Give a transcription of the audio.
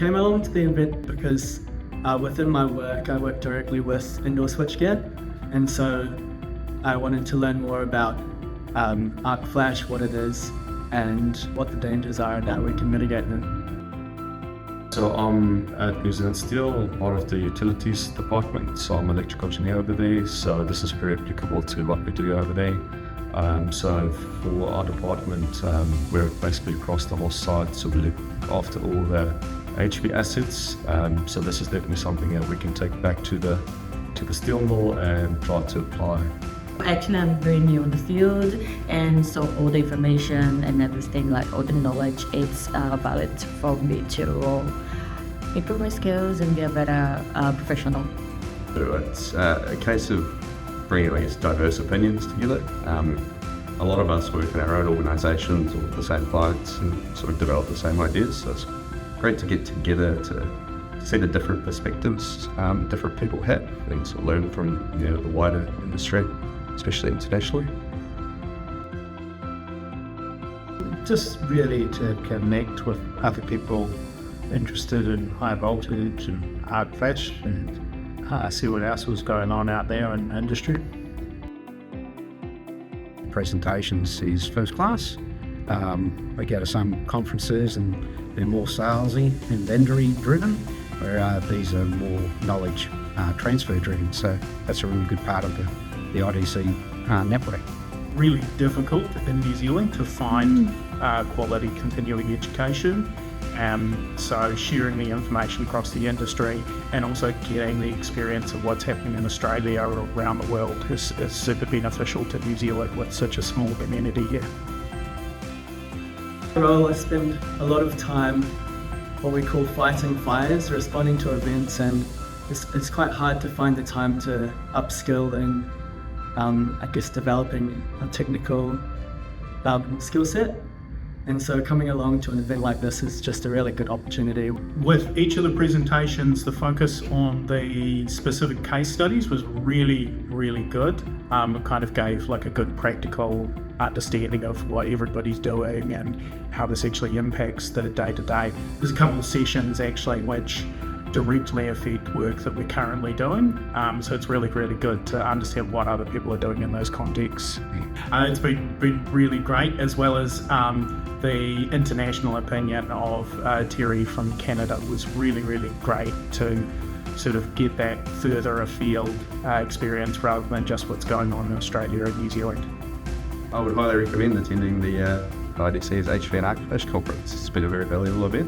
came along to the event because within my work, I work directly with indoor switchgear, and so I wanted to learn more about arc flash, what it is, and what the dangers are and how we can mitigate them. So I'm at New Zealand Steel, part of the utilities department, so I'm an electrical engineer over there, so this is very applicable to what we do over there. So for our department, we're basically across the whole site, so we look after all the HV assets, so this is definitely something that we can take back to the steel mill and try to apply. Actually, I'm very new in the field, and so all the information and everything, like all the knowledge, it's valid for me to improve my skills and be a better professional. So it's a case of bringing, I guess, diverse opinions together. A lot of us work in our own organisations or with the same clients and sort of develop the same ideas, so it's great to get together to see the different perspectives different people have and sort of learn from the wider industry, especially internationally. Just really to connect with other people interested in high voltage and arc flash and see what else was going on out there in the industry. Presentations is first class. I go to some conferences and they're more salesy and vendory driven, where these are more knowledge transfer driven. So that's a really good part of the IDC network. Really difficult in New Zealand to find quality continuing education. So sharing the information across the industry and also getting the experience of what's happening in Australia or around the world is super beneficial to New Zealand with such a small community here. I spend a lot of time what we call fighting fires, responding to events, and it's quite hard to find the time to upskill and developing a technical skill set. And so coming along to an event like this is just a really good opportunity. With each of the presentations, the focus on the specific case studies was really, really good. It kind of gave like a good practical understanding of what everybody's doing and how this actually impacts the day-to-day. There's a couple of sessions actually which directly affect work that we're currently doing. So it's really, really good to understand what other people are doing in those contexts. It's been really great, as well as the international opinion of Terry from Canada was really, really great to sort of get that further afield experience rather than just what's going on in Australia and New Zealand. I would highly recommend attending the IDC's HV and Arc Flash conference. It's been a very valuable event.